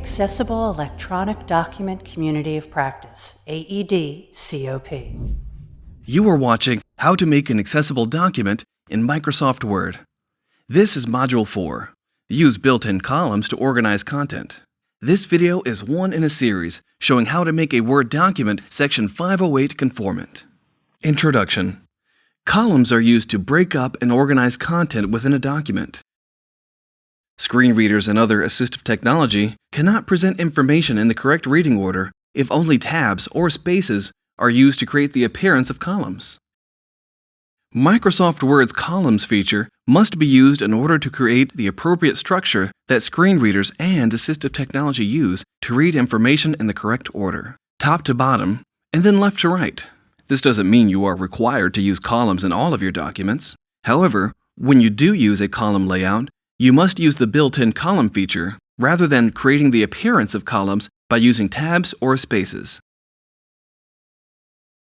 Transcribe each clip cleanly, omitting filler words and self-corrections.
Accessible Electronic Document Community of Practice, AED, CoP. You are watching How to Make an Accessible Document in Microsoft Word. This is Module 4. Use built-in columns to organize content. This video is one in a series showing how to make a Word document Section 508 conformant. Introduction. Columns are used to break up and organize content within a document. Screen readers and other assistive technology cannot present information in the correct reading order if only tabs or spaces are used to create the appearance of columns. Microsoft Word's columns feature must be used in order to create the appropriate structure that screen readers and assistive technology use to read information in the correct order, top to bottom, and then left to right. This doesn't mean you are required to use columns in all of your documents. However, when you do use a column layout, you must use the built-in column feature rather than creating the appearance of columns by using tabs or spaces.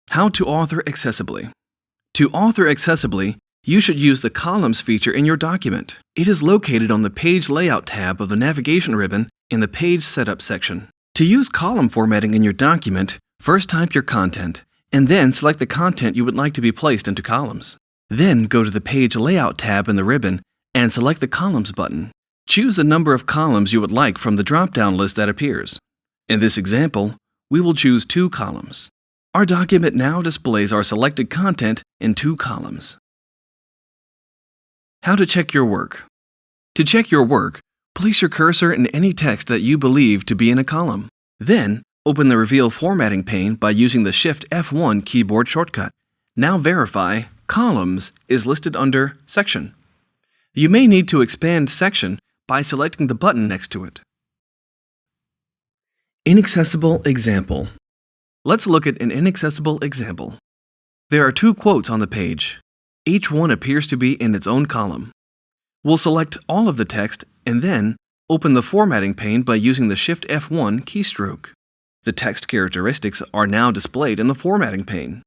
How to author accessibly. To author accessibly, you should use the Columns feature in your document. It is located on the Page Layout tab of the navigation ribbon in the Page Setup section. To use column formatting in your document, first type your content, and then select the content you would like to be placed into columns. Then go to the Page Layout tab in the ribbon and select the Columns button. Choose the number of columns you would like from the drop-down list that appears. In this example, we will choose 2 columns. Our document now displays our selected content in 2 columns. How to check your work. To check your work, place your cursor in any text that you believe to be in a column. Then, open the Reveal Formatting pane by using the Shift F1 keyboard shortcut. Now verify Columns is listed under Section. You may need to expand Section by selecting the button next to it. Inaccessible example. Let's look at an inaccessible example. There are 2 quotes on the page. Each one appears to be in its own column. We'll select all of the text and then open the formatting pane by using the Shift F1 keystroke. The text characteristics are now displayed in the formatting pane.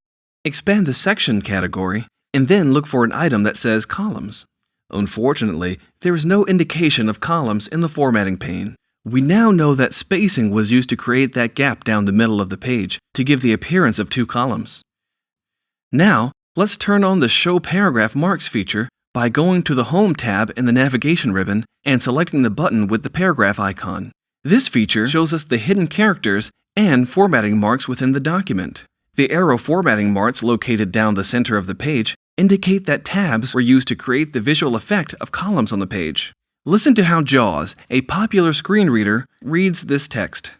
Expand the section category and then look for an item that says Columns. Unfortunately, there is no indication of columns in the formatting pane. We now know that spacing was used to create that gap down the middle of the page to give the appearance of 2 columns. Now, let's turn on the Show Paragraph Marks feature by going to the Home tab in the navigation ribbon and selecting the button with the paragraph icon. This feature shows us the hidden characters and formatting marks within the document. The arrow formatting marks located down the center of the page indicate that tabs were used to create the visual effect of columns on the page. Listen to how JAWS, a popular screen reader, reads this text.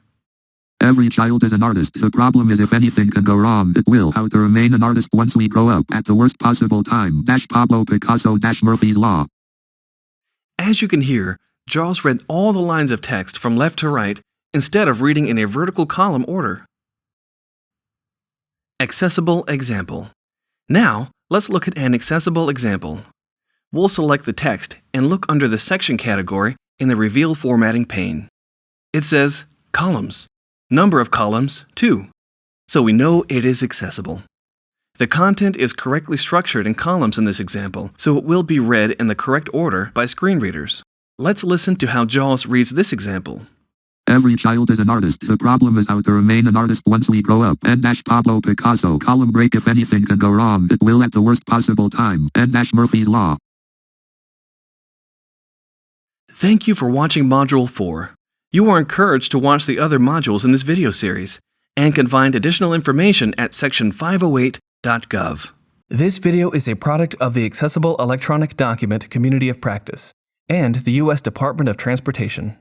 Every child is an artist. The problem is if anything can go wrong, it will. How to remain an artist once we grow up at the worst possible time. Pablo Picasso Murphy's Law. As you can hear, JAWS read all the lines of text from left to right instead of reading in a vertical column order. Accessible example. Now, let's look at an accessible example. We'll select the text and look under the section category in the Reveal Formatting pane. It says Columns. Number of columns, 2. So we know it is accessible. The content is correctly structured in columns in this example, so it will be read in the correct order by screen readers. Let's listen to how JAWS reads this example. Every child is an artist. The problem is how to remain an artist once we grow up. Pablo Picasso. Column break. If anything can go wrong, it will at the worst possible time. Murphy's Law. Thank you for watching Module 4. You are encouraged to watch the other modules in this video series and can find additional information at section508.gov. This video is a product of the Accessible Electronic Document Community of Practice and the U.S. Department of Transportation.